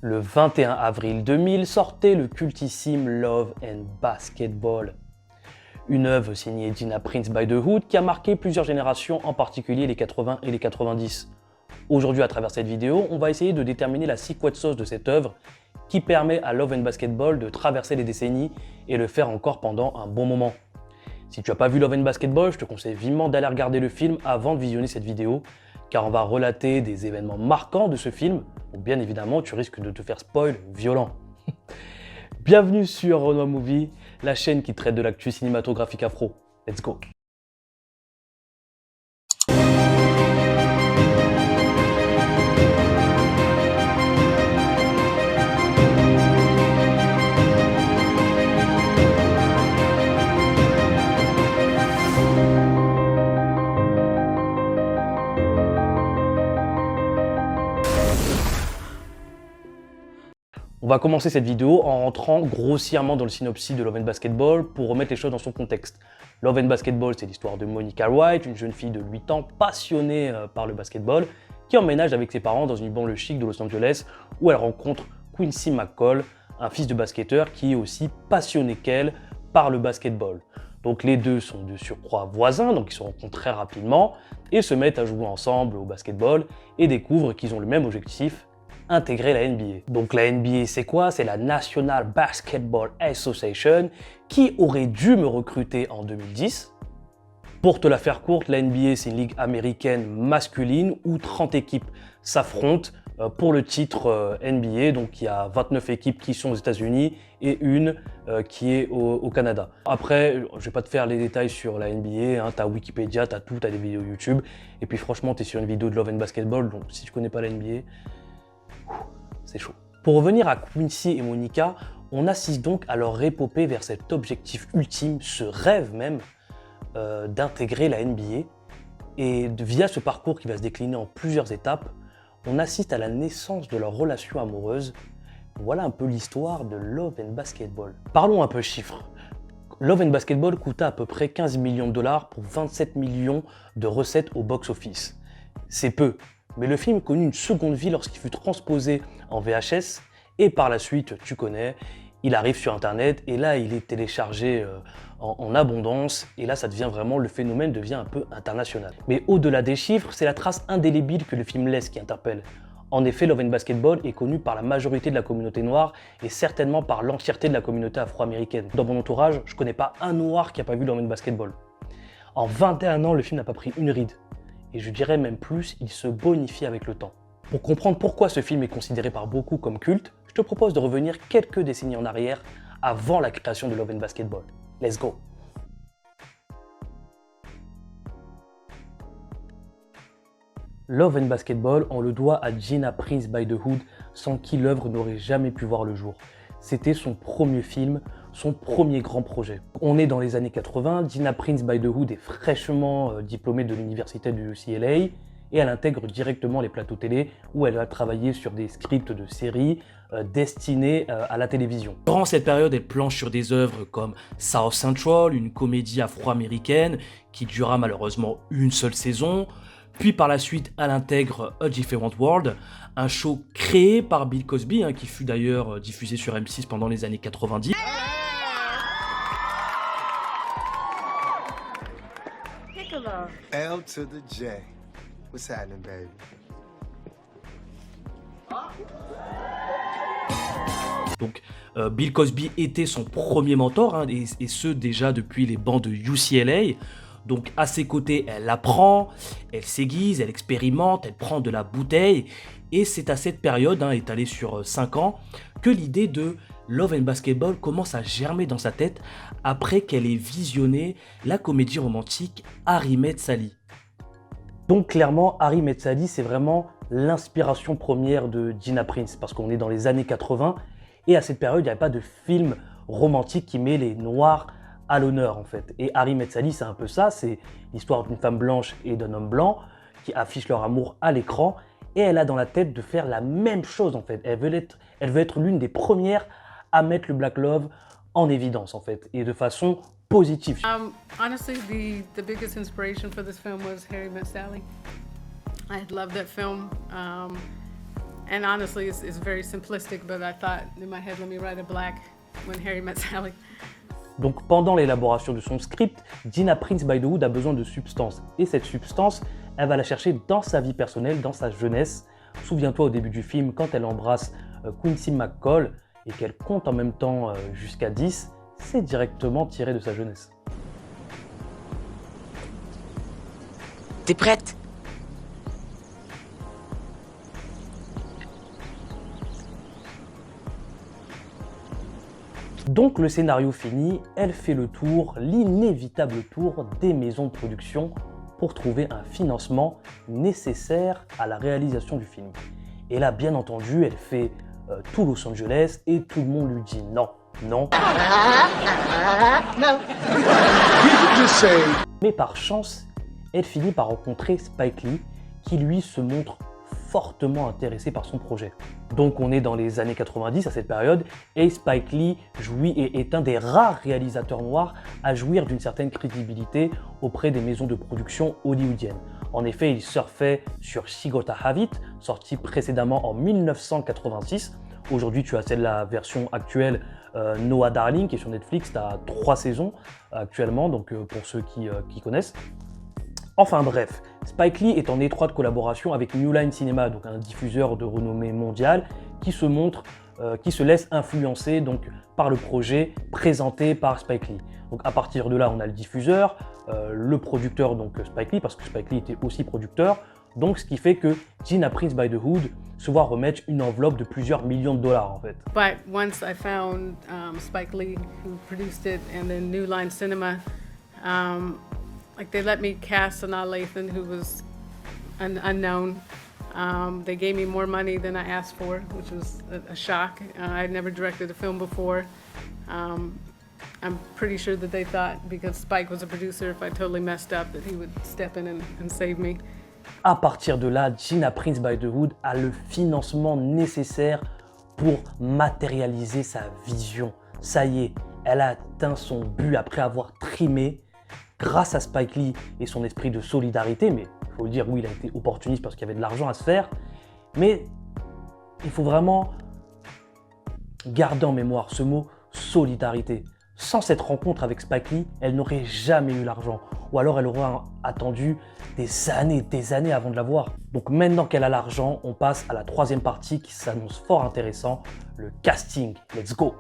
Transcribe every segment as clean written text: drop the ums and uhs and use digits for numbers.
Le 21 avril 2000 sortait le cultissime Love and Basketball, une œuvre signée Gina Prince by the Hood qui a marqué plusieurs générations, en particulier les 80 et les 90. Aujourd'hui, à travers cette vidéo, on va essayer de déterminer la secret sauce de cette œuvre qui permet à Love and Basketball de traverser les décennies et le faire encore pendant un bon moment. Si tu n'as pas vu Love and Basketball, je te conseille vivement d'aller regarder le film avant de visionner cette vidéo, car on va relater des événements marquants de ce film, où bien évidemment tu risques de te faire spoil violent. Bienvenue sur Renoir Movie, la chaîne qui traite de l'actu cinématographique afro. Let's go! On va commencer cette vidéo en rentrant grossièrement dans le synopsis de Love and Basketball pour remettre les choses dans son contexte. Love and Basketball, c'est l'histoire de Monica Wright, une jeune fille de 8 ans passionnée par le basketball, qui emménage avec ses parents dans une banlieue chic de Los Angeles où elle rencontre Quincy McCall, un fils de basketteur qui est aussi passionné qu'elle par le basketball. Donc les deux sont de surcroît voisins, donc ils se rencontrent très rapidement et se mettent à jouer ensemble au basketball et découvrent qu'ils ont le même objectif, intégrer la NBA. Donc la NBA c'est quoi? C'est la National Basketball Association qui aurait dû me recruter en 2010. Pour te la faire courte, la NBA c'est une ligue américaine masculine où 30 équipes s'affrontent pour le titre NBA. Donc il y a 29 équipes qui sont aux États-Unis et une qui est au Canada. Après, je vais pas te faire les détails sur la NBA, hein, t'as Wikipédia, t'as tout, t'as des vidéos YouTube. Et puis franchement, t'es sur une vidéo de Love and Basketball, donc si tu connais pas la NBA, c'est chaud. Pour revenir à Quincy et Monica, on assiste donc à leur épopée vers cet objectif ultime, ce rêve même, d'intégrer la NBA. Et via ce parcours qui va se décliner en plusieurs étapes, on assiste à la naissance de leur relation amoureuse. Voilà un peu l'histoire de Love and Basketball. Parlons un peu chiffres. Love and Basketball coûta à peu près 15 millions de dollars pour 27 millions de recettes au box-office. C'est peu. Mais le film connut une seconde vie lorsqu'il fut transposé en VHS et par la suite, tu connais, il arrive sur internet et là il est téléchargé en abondance et là ça devient vraiment, le phénomène devient un peu international. Mais au-delà des chiffres, c'est la trace indélébile que le film laisse qui interpelle. En effet, Love and Basketball est connu par la majorité de la communauté noire et certainement par l'entièreté de la communauté afro-américaine. Dans mon entourage, je connais pas un noir qui a pas vu Love and Basketball. En 21 ans, le film n'a pas pris une ride. Et je dirais même plus, il se bonifie avec le temps. Pour comprendre pourquoi ce film est considéré par beaucoup comme culte, je te propose de revenir quelques décennies en arrière, avant la création de Love and Basketball. Let's go! Love and Basketball, on le doit à Gina Prince by the Hood, sans qui l'œuvre n'aurait jamais pu voir le jour. C'était son premier film, son premier grand projet. On est dans les années 80, Gina Prince by the Hood est fraîchement diplômée de l'université de UCLA et elle intègre directement les plateaux télé où elle va travailler sur des scripts de séries destinés à la télévision. Durant cette période, elle planche sur des œuvres comme South Central, une comédie afro-américaine qui dura malheureusement une seule saison. Puis par la suite, elle intègre A Different World, un show créé par Bill Cosby, qui fut d'ailleurs diffusé sur M6 pendant les années 90. L to the J. What's happening, baby? Donc, Bill Cosby était son premier mentor, et ce déjà depuis les bancs de UCLA. Donc à ses côtés, elle apprend, elle s'aiguise, elle expérimente, elle prend de la bouteille. Et c'est à cette période, étalée sur 5 ans, que l'idée de Love and Basketball commence à germer dans sa tête après qu'elle ait visionné la comédie romantique Harry Met Sally. Donc clairement, Harry Met Sally, c'est vraiment l'inspiration première de Gina Prince, parce qu'on est dans les années 80, et à cette période, il n'y avait pas de film romantique qui met les noirs à l'honneur en fait. Et Harry Met Sally, c'est un peu ça, c'est l'histoire d'une femme blanche et d'un homme blanc qui affichent leur amour à l'écran, et elle a dans la tête de faire la même chose en fait. Elle veut être l'une des premières à mettre le Black Love en évidence en fait, et de façon positive. Honestly, the biggest inspiration for this film was Harry Met Sally. I had loved that film. And honestly, it's very simplistic, but I thought in my head, let me write a black when Harry met Sally. Donc pendant l'élaboration de son script, Gina Prince Bythewood a besoin de substance. Et cette substance, elle va la chercher dans sa vie personnelle, dans sa jeunesse. Souviens-toi au début du film, quand elle embrasse Quincy McCall et qu'elle compte en même temps jusqu'à 10, c'est directement tiré de sa jeunesse. T'es prête? Donc le scénario fini, elle fait le tour, l'inévitable tour des maisons de production pour trouver un financement nécessaire à la réalisation du film. Et là, bien entendu, elle fait tout Los Angeles et tout le monde lui dit non, non. Mais par chance, elle finit par rencontrer Spike Lee qui lui se montre fortement intéressé par son projet. Donc on est dans les années 90 à cette période et Spike Lee jouit et est un des rares réalisateurs noirs à jouir d'une certaine crédibilité auprès des maisons de production hollywoodiennes. En effet, il surfait sur She Gotta Have It, sorti précédemment en 1986. Aujourd'hui, tu as la version actuelle Noah Darling qui est sur Netflix, tu as 3 saisons actuellement, donc pour ceux qui connaissent. Enfin bref, Spike Lee est en étroite collaboration avec New Line Cinema, donc un diffuseur de renommée mondiale qui se laisse influencer donc, par le projet présenté par Spike Lee. Donc à partir de là, on a le diffuseur, le producteur donc Spike Lee, parce que Spike Lee était aussi producteur, donc ce qui fait que Gina Prince Bythewood se voit remettre une enveloppe de plusieurs millions de dollars en fait. But once I found Spike Lee, who produced it, and then New Line Cinema, like they let me cast Sanaa Lathan, who was unknown. They gave me more money than I asked for, which was a shock. I had never directed a film before. I'm pretty sure that they thought, because Spike was a producer, if I totally messed up, that he would step in and save me. À partir de là, Gina Prince Bythewood a le financement nécessaire pour matérialiser sa vision. Ça y est, elle a atteint son but après avoir trimé. Grâce à Spike Lee et son esprit de solidarité, mais il faut le dire, oui, il a été opportuniste parce qu'il y avait de l'argent à se faire, mais il faut vraiment garder en mémoire ce mot solidarité. Sans cette rencontre avec Spike Lee, elle n'aurait jamais eu l'argent, ou alors elle aurait attendu des années avant de l'avoir. Donc maintenant qu'elle a l'argent, on passe à la troisième partie qui s'annonce fort intéressant, le casting. Let's go!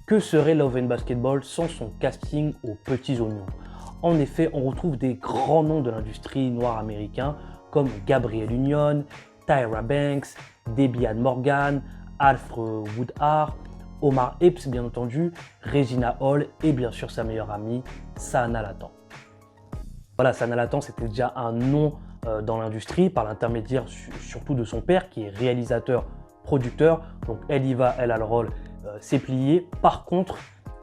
Que serait Love and Basketball sans son casting aux petits oignons? En effet, on retrouve des grands noms de l'industrie noire américain comme Gabrielle Union, Tyra Banks, Debbie Ann Morgan, Alfred Woodard, Omar Epps bien entendu, Regina Hall et bien sûr sa meilleure amie, Sanaa Lathan. Voilà, Sanaa Lathan c'était déjà un nom dans l'industrie par l'intermédiaire surtout de son père qui est réalisateur, producteur, donc elle y va, elle a le rôle. S'est pliée. Par contre,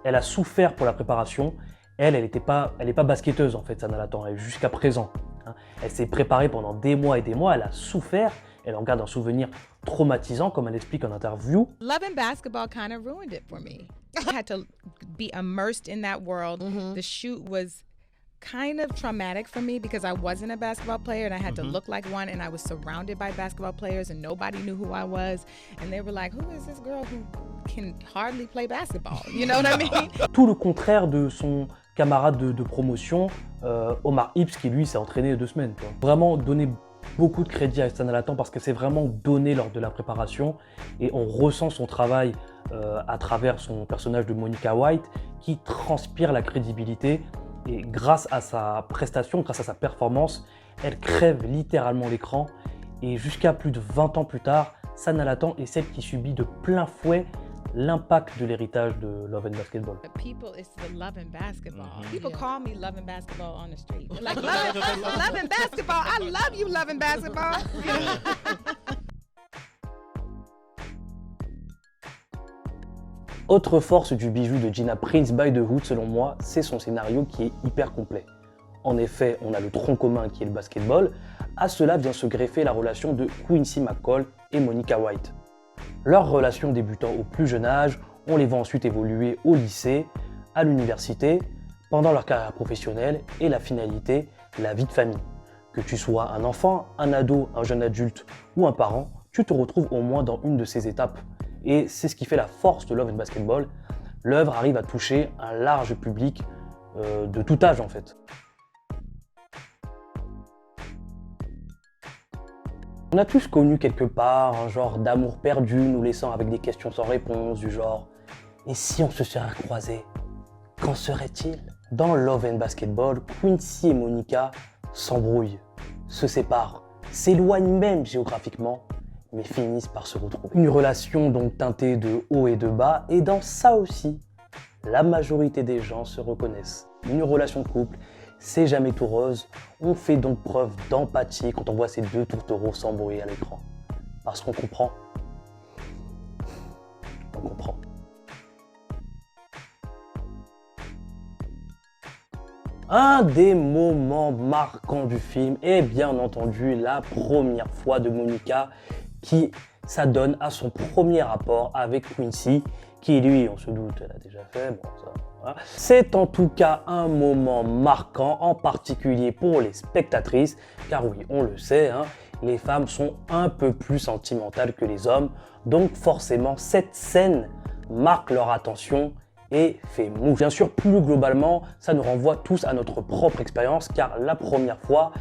elle a souffert pour la préparation. Elle n'est pas basketteuse en fait, Sanaa Lathan, jusqu'à présent. Elle s'est préparée pendant des mois et des mois, elle a souffert. Elle en garde un souvenir traumatisant, comme elle explique en interview. Love and Basketball kind of ruined it for me. I had to be immersed in that world. The shoot was kind of traumatic for me because I wasn't a basketball player and I had to look like one, and I was surrounded by basketball players and nobody knew who I was, and they were like, who is this girl who can hardly play basketball? You know what I mean? Tout le contraire de son camarade de promotion, Omar Epps, qui lui s'est entraîné 2 semaines. Quoi. Vraiment donner beaucoup de crédit à Sanaa Lathan parce que c'est vraiment donné lors de la préparation et on ressent son travail à travers son personnage de Monica White qui transpire la crédibilité. Et grâce à sa prestation, grâce à sa performance, elle crève littéralement l'écran. Et jusqu'à plus de 20 ans plus tard, Sanaa Lathan est celle qui subit de plein fouet l'impact de l'héritage de Love and Basketball. People, it's the Love and Basketball. People call me Love and Basketball on the street. They're like, love and Basketball. I love you, Love and Basketball. Autre force du bijou de Gina Prince Bythewood, selon moi, c'est son scénario qui est hyper complet. En effet, on a le tronc commun qui est le basketball. À cela vient se greffer la relation de Quincy McCall et Monica White. Leur relation débutant au plus jeune âge, on les voit ensuite évoluer au lycée, à l'université, pendant leur carrière professionnelle et la finalité, la vie de famille. Que tu sois un enfant, un ado, un jeune adulte ou un parent, tu te retrouves au moins dans une de ces étapes. Et c'est ce qui fait la force de Love and Basketball. L'œuvre arrive à toucher un large public de tout âge en fait. On a tous connu quelque part un genre d'amour perdu nous laissant avec des questions sans réponse du genre « Et si on se serait croisés, qu'en serait-il » Dans Love and Basketball, Quincy et Monica s'embrouillent, se séparent, s'éloignent même géographiquement, mais finissent par se retrouver. Une relation donc teintée de haut et de bas, et dans ça aussi, la majorité des gens se reconnaissent. Une relation de couple, c'est jamais tout rose, on fait donc preuve d'empathie quand on voit ces deux tourtereaux s'embrouiller à l'écran. Parce qu'on comprend. On comprend. Un des moments marquants du film est bien entendu la première fois de Monica qui s'adonne à son premier rapport avec Quincy, qui lui, on se doute, elle a déjà fait, bon ça, voilà. C'est en tout cas un moment marquant, en particulier pour les spectatrices, car oui, on le sait, hein, les femmes sont un peu plus sentimentales que les hommes, donc forcément cette scène marque leur attention et fait move. Bien sûr, plus globalement, ça nous renvoie tous à notre propre expérience, car la première fois,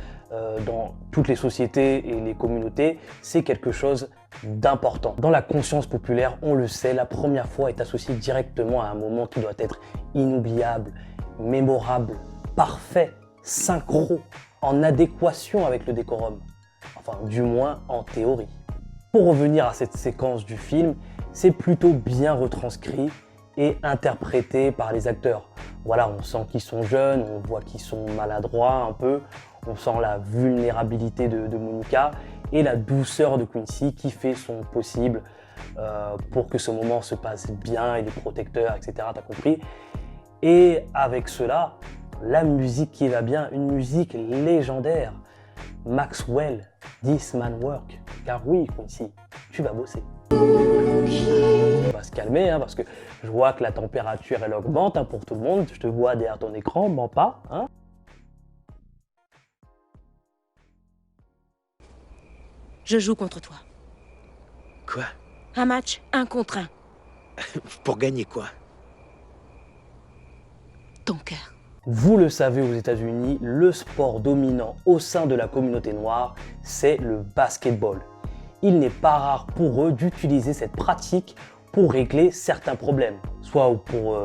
dans toutes les sociétés et les communautés, c'est quelque chose d'important. Dans la conscience populaire, on le sait, la première fois est associée directement à un moment qui doit être inoubliable, mémorable, parfait, synchro, en adéquation avec le décorum. Enfin, du moins en théorie. Pour revenir à cette séquence du film, c'est plutôt bien retranscrit et interprété par les acteurs. Voilà, on sent qu'ils sont jeunes, on voit qu'ils sont maladroits un peu, on sent la vulnérabilité de Monica et la douceur de Quincy qui fait son possible pour que ce moment se passe bien, il est protecteur, etc. T'as compris? Et avec cela, la musique qui va bien, une musique légendaire. Maxwell, This Man Work. Car oui, Quincy, tu vas bosser. On va se calmer hein, parce que je vois que la température elle augmente hein, pour tout le monde. Je te vois derrière ton écran, mens pas. Hein. Je joue contre toi. Quoi? Un match, 1 contre 1. Pour gagner quoi? Ton cœur. Vous le savez aux États-Unis, le sport dominant au sein de la communauté noire, c'est le basketball. Il n'est pas rare pour eux d'utiliser cette pratique pour régler certains problèmes, soit pour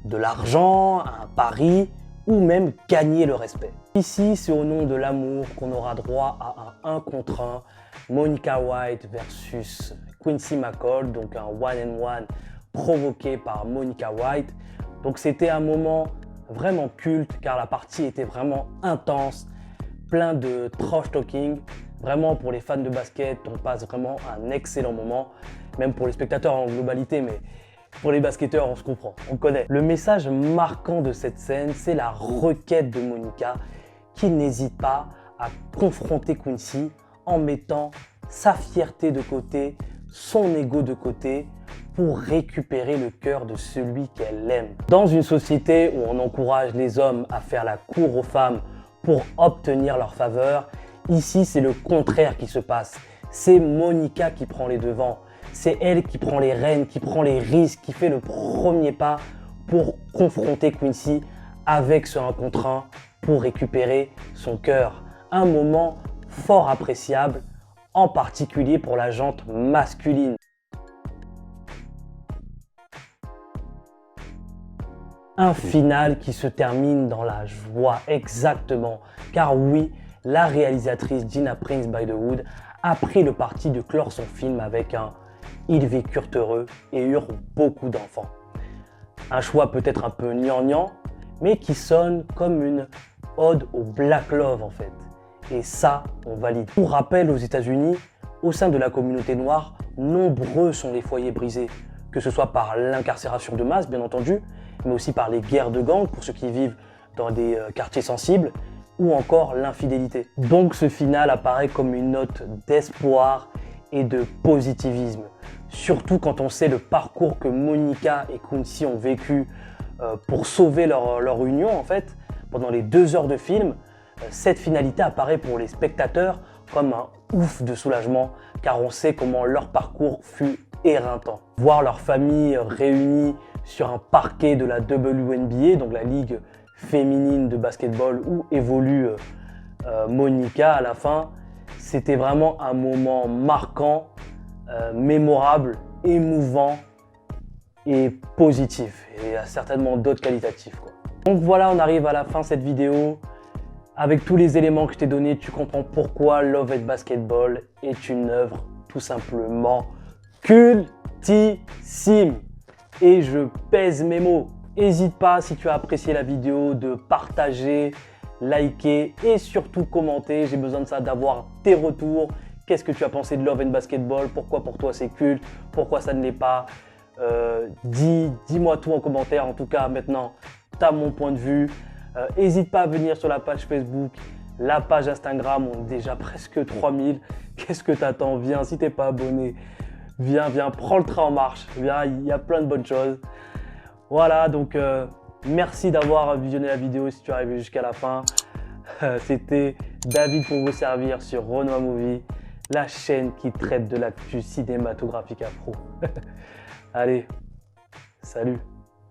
de l'argent, un pari, ou même gagner le respect. Ici, c'est au nom de l'amour qu'on aura droit à un 1 contre 1, Monica White versus Quincy McCall, donc un 1-on-1 provoqué par Monica White. Donc c'était un moment vraiment culte car la partie était vraiment intense, plein de trash talking. Vraiment pour les fans de basket, on passe vraiment un excellent moment, même pour les spectateurs en globalité, mais pour les basketteurs, on se comprend, on connaît. Le message marquant de cette scène, c'est la requête de Monica qui n'hésite pas à confronter Quincy en mettant sa fierté de côté, son ego de côté, pour récupérer le cœur de celui qu'elle aime. Dans une société où on encourage les hommes à faire la cour aux femmes pour obtenir leur faveur, ici c'est le contraire qui se passe. C'est Monica qui prend les devants. C'est elle qui prend les rênes, qui prend les risques, qui fait le premier pas pour confronter Quincy avec ce 1 contre 1 pour récupérer son cœur. Un moment fort appréciable, en particulier pour la jante masculine. Un final qui se termine dans la joie, exactement. Car oui, la réalisatrice Gina Prince Bythewood a pris le parti de clore son film avec un « Ils vécurent heureux et eurent beaucoup d'enfants ». Un choix peut-être un peu gnangnan, mais qui sonne comme une ode au Black Love en fait. Et ça, on valide. Pour rappel, aux États-Unis, au sein de la communauté noire, nombreux sont les foyers brisés, que ce soit par l'incarcération de masse, bien entendu, mais aussi par les guerres de gangs pour ceux qui vivent dans des quartiers sensibles, ou encore l'infidélité. Donc ce final apparaît comme une note d'espoir et de positivisme, surtout quand on sait le parcours que Monica et Quincy ont vécu pour sauver leur union en fait, pendant les 2 heures de film. cette finalité apparaît pour les spectateurs comme un ouf de soulagement, car on sait comment leur parcours fut éreintant. Voir leur famille réunie sur un parquet de la WNBA, donc la ligue féminine de basketball où évolue Monica à la fin, c'était vraiment un moment marquant, mémorable, émouvant et positif. Et il y a certainement d'autres qualitatifs, quoi. Donc voilà, on arrive à la fin de cette vidéo. Avec tous les éléments que je t'ai donnés, tu comprends pourquoi Love and Basketball est une œuvre tout simplement cultissime. Et je pèse mes mots. N'hésite pas, si tu as apprécié la vidéo, de partager, liker et surtout commenter. J'ai besoin de ça, d'avoir tes retours. Qu'est-ce que tu as pensé de Love and Basketball? Pourquoi pour toi c'est culte? Pourquoi ça ne l'est pas? Dis-moi tout en commentaire. En tout cas, maintenant, tu as mon point de vue. N'hésite pas à venir sur la page Facebook, la page Instagram. On est déjà presque 3000. Qu'est-ce que tu attends? Viens, si tu n'es pas abonné. Viens, prends le train en marche. Viens, il y a plein de bonnes choses. Voilà, donc merci d'avoir visionné la vidéo si tu es arrivé jusqu'à la fin. C'était David pour vous servir sur Renoir Movie, la chaîne qui traite de l'actu cinématographique afro. Allez, salut!